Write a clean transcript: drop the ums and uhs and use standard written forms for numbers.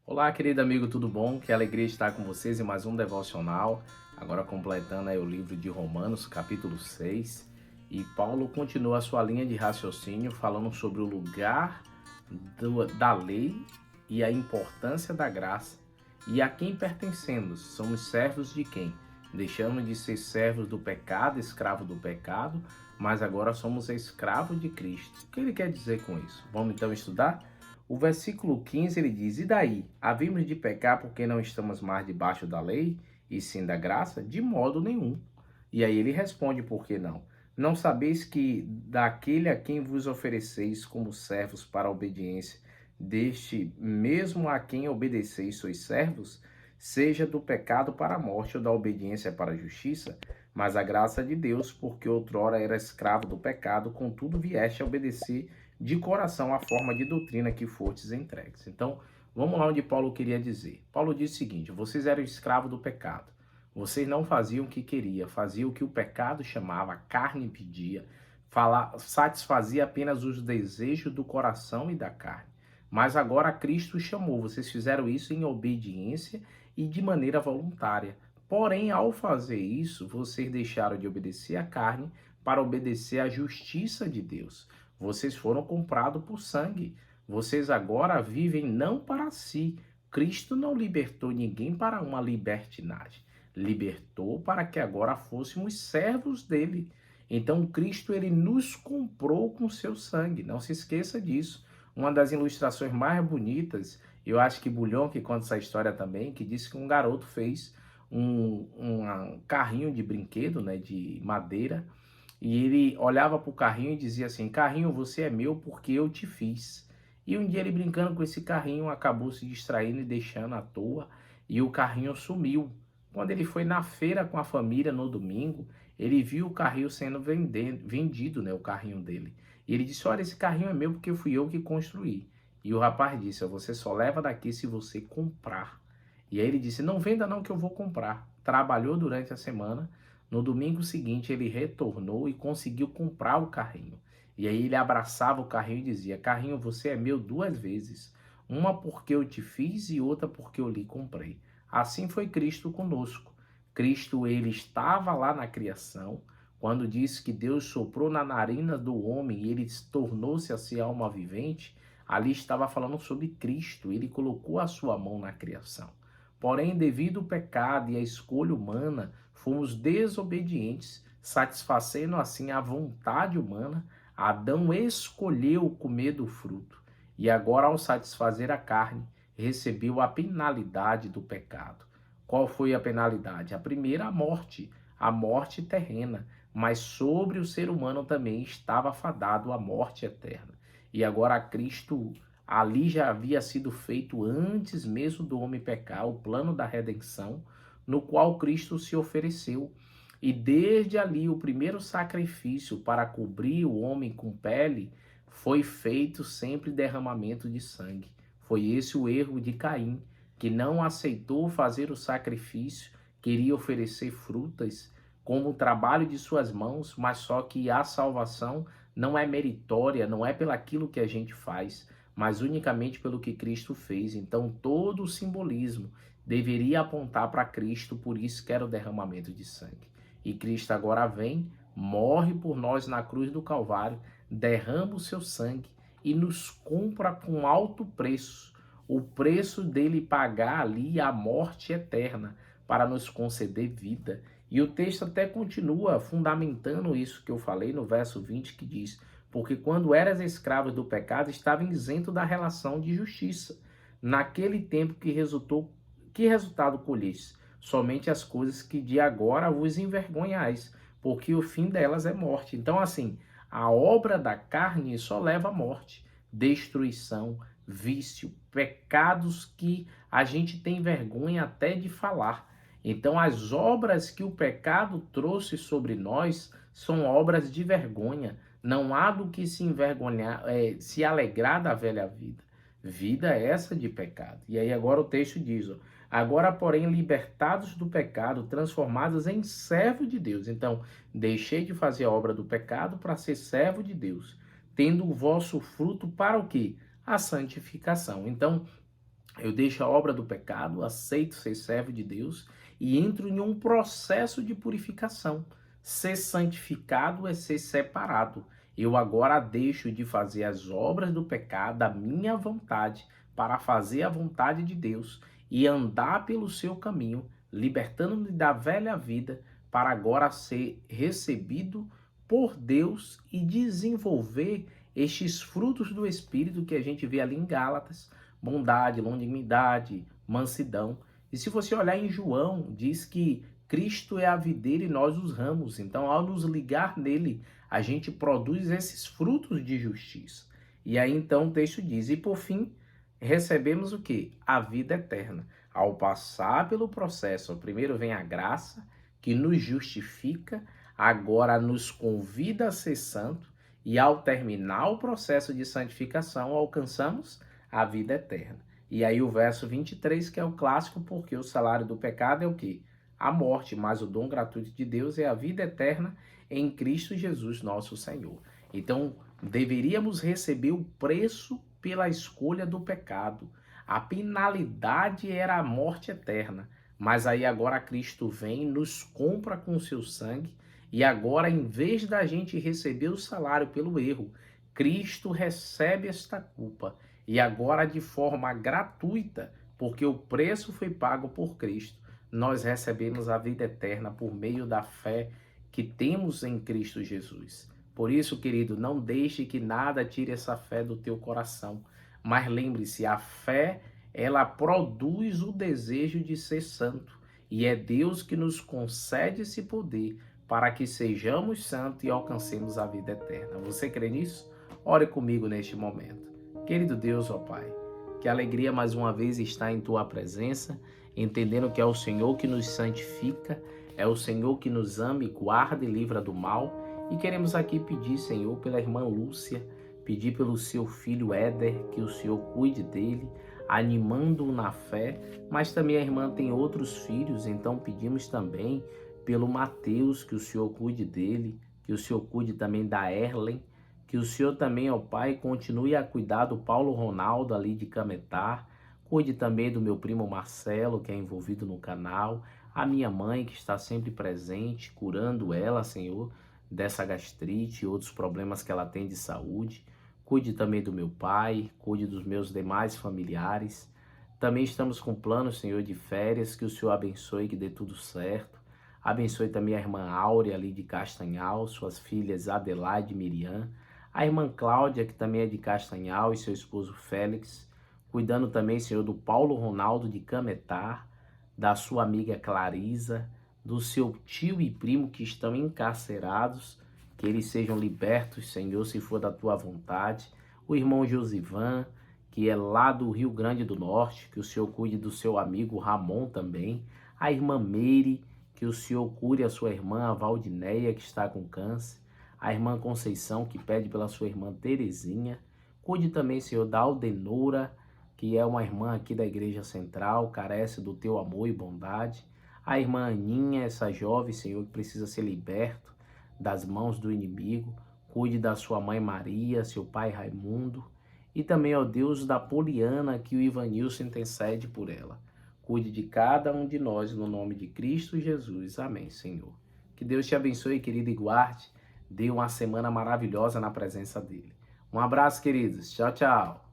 Olá, querido amigo, tudo bom? Que alegria estar com vocês em mais um devocional. Agora completando aí o livro de Romanos, capítulo 6. E Paulo continua a sua linha de raciocínio falando sobre o lugar da lei e a importância da graça. E a quem pertencemos? Somos servos de quem? Deixamos de ser servos do pecado, escravo do pecado, mas agora somos escravos de Cristo. O que ele quer dizer com isso? Vamos então estudar? O versículo 15 ele diz: E daí? Havemos de pecar porque não estamos mais debaixo da lei, e sim da graça? De modo nenhum. E aí ele responde: Por que não? Não sabeis que daquele a quem vos ofereceis como servos para a obediência, deste mesmo a quem obedeceis sois servos, seja do pecado para a morte ou da obediência para a justiça? Mas a graça de Deus, porque outrora era escravo do pecado, contudo vieste a obedecer de coração a forma de doutrina que fostes entregues. Então, vamos lá onde Paulo queria dizer. Paulo diz o seguinte: vocês eram escravos do pecado. Vocês não faziam o que queria, faziam o que o pecado chamava, a carne pedia, satisfazia apenas os desejos do coração e da carne. Mas agora Cristo chamou, vocês fizeram isso em obediência e de maneira voluntária. Porém, ao fazer isso, vocês deixaram de obedecer à carne para obedecer à justiça de Deus. Vocês foram comprados por sangue. Vocês agora vivem não para si. Cristo não libertou ninguém para uma libertinagem. Libertou para que agora fôssemos servos dele. Então Cristo ele nos comprou com seu sangue. Não se esqueça disso. Uma das ilustrações mais bonitas, eu acho que Bulhão que conta essa história também, que disse que um garoto fez um carrinho de brinquedo, né, de madeira, e ele olhava para o carrinho e dizia assim: Carrinho, você é meu porque eu te fiz. E um dia ele brincando com esse carrinho acabou se distraindo e deixando à toa, e o carrinho sumiu. Quando ele foi na feira com a família no domingo, ele viu o carrinho sendo vendido, né, o carrinho dele. E ele disse: Olha, esse carrinho é meu porque fui eu que construí. E o rapaz disse: Você só leva daqui se você comprar. E aí ele disse: Não venda não que eu vou comprar. Trabalhou durante a semana. No domingo seguinte, ele retornou e conseguiu comprar o carrinho. E aí ele abraçava o carrinho e dizia: Carrinho, você é meu duas vezes. Uma porque eu te fiz e outra porque eu lhe comprei. Assim foi Cristo conosco. Cristo, ele estava lá na criação, quando disse que Deus soprou na narina do homem e ele tornou-se a ser alma vivente. Ali estava falando sobre Cristo. Ele colocou a sua mão na criação. Porém, devido ao pecado e à escolha humana, fomos desobedientes, satisfazendo assim a vontade humana. Adão escolheu comer do fruto e agora, ao satisfazer a carne, recebeu a penalidade do pecado. Qual foi a penalidade? A primeira, a morte terrena, mas sobre o ser humano também estava fadado a morte eterna. E agora Cristo ali já havia sido feito antes mesmo do homem pecar, o plano da redenção, no qual Cristo se ofereceu. E desde ali o primeiro sacrifício para cobrir o homem com pele foi feito sempre derramamento de sangue. Foi esse o erro de Caim, que não aceitou fazer o sacrifício, queria oferecer frutas como o trabalho de suas mãos, mas só que a salvação não é meritória, não é pelaquilo que a gente faz, mas unicamente pelo que Cristo fez. Então todo o simbolismo deveria apontar para Cristo, por isso que era o derramamento de sangue. E Cristo agora vem, morre por nós na cruz do Calvário, derrama o seu sangue e nos compra com alto preço, o preço dele pagar ali a morte eterna para nos conceder vida. E o texto até continua fundamentando isso que eu falei no verso 20, que diz: Porque quando eras escravos do pecado, estava isento da relação de justiça. Naquele tempo que resultado colhestes? Somente as coisas que de agora vos envergonhais, porque o fim delas é morte. Então, assim, a obra da carne só leva à morte, destruição, vício, pecados que a gente tem vergonha até de falar. Então, as obras que o pecado trouxe sobre nós são obras de vergonha. Não há do que se envergonhar, se alegrar da velha vida. Vida é essa de pecado. E aí agora o texto diz: ó, agora, porém, libertados do pecado, transformados em servo de Deus. Então, deixei de fazer a obra do pecado para ser servo de Deus, tendo o vosso fruto para o quê? A santificação. Então, Eu deixo a obra do pecado, aceito ser servo de Deus e entro em um processo de purificação. Ser santificado é ser separado. Eu agora deixo de fazer as obras do pecado, a minha vontade, para fazer a vontade de Deus e andar pelo seu caminho, libertando-me da velha vida, para agora ser recebido por Deus e desenvolver estes frutos do Espírito que a gente vê ali em Gálatas: bondade, longanimidade, mansidão. E se você olhar em João, diz que Cristo é a videira e nós os ramos. Então, ao nos ligar nele, a gente produz esses frutos de justiça. E aí, então, o texto diz: e por fim, recebemos o quê? A vida eterna. Ao passar pelo processo, primeiro vem a graça, que nos justifica, agora nos convida a ser santo, e ao terminar o processo de santificação, alcançamos a vida eterna. E aí o verso 23, que é o clássico, porque o salário do pecado é o quê? A morte, mas o dom gratuito de Deus é a vida eterna em Cristo Jesus, nosso Senhor. Então, deveríamos receber o preço pela escolha do pecado. A penalidade era a morte eterna, mas aí agora Cristo vem, nos compra com o seu sangue, e agora, em vez da gente receber o salário pelo erro, Cristo recebe esta culpa. E agora, de forma gratuita, porque o preço foi pago por Cristo, nós recebemos a vida eterna por meio da fé que temos em Cristo Jesus. Por isso, querido, não deixe que nada tire essa fé do teu coração. Mas lembre-se, a fé, ela produz o desejo de ser santo. E é Deus que nos concede esse poder para que sejamos santos e alcancemos a vida eterna. Você crê nisso? Ore comigo neste momento. Querido Deus, ó Pai, que alegria mais uma vez estar em Tua presença, entendendo que é o Senhor que nos santifica, é o Senhor que nos ama e guarda e livra do mal. E queremos aqui pedir, Senhor, pela irmã Lúcia, pedir pelo seu filho Éder, que o Senhor cuide dele, animando-o na fé, mas também a irmã tem outros filhos, então pedimos também pelo Mateus, que o Senhor cuide dele, que o Senhor cuide também da Erlen, que o Senhor também, ó Pai, continue a cuidar do Paulo Ronaldo ali de Cametá, cuide também do meu primo Marcelo, que é envolvido no canal, a minha mãe, que está sempre presente, curando ela, Senhor, dessa gastrite e outros problemas que ela tem de saúde. Cuide também do meu pai, cuide dos meus demais familiares. Também estamos com planos, Senhor, de férias, que o Senhor abençoe, que dê tudo certo. Abençoe também a irmã Áurea ali de Castanhal, suas filhas Adelaide e Miriam. A irmã Cláudia, que também é de Castanhal, e seu esposo Félix. Cuidando também, Senhor, do Paulo Ronaldo de Cametá, da sua amiga Clarisa, do seu tio e primo que estão encarcerados, que eles sejam libertos, Senhor, se for da tua vontade. O irmão Josivan, que é lá do Rio Grande do Norte, que o Senhor cuide do seu amigo Ramon também. A irmã Meire, que o Senhor cure a sua irmã, a Valdineia, que está com câncer. A irmã Conceição, que pede pela sua irmã Terezinha. Cuide também, Senhor, da Aldenora, que é uma irmã aqui da Igreja Central, carece do teu amor e bondade. A irmã Aninha, essa jovem, Senhor, que precisa ser liberto das mãos do inimigo. Cuide da sua mãe Maria, seu pai Raimundo. E também, ó Deus, da Poliana, que o Ivanilson intercede por ela. Cuide de cada um de nós, no nome de Cristo Jesus. Amém, Senhor. Que Deus te abençoe, querido, e guarde. Dê uma semana maravilhosa na presença dele. Um abraço, queridos. Tchau, tchau.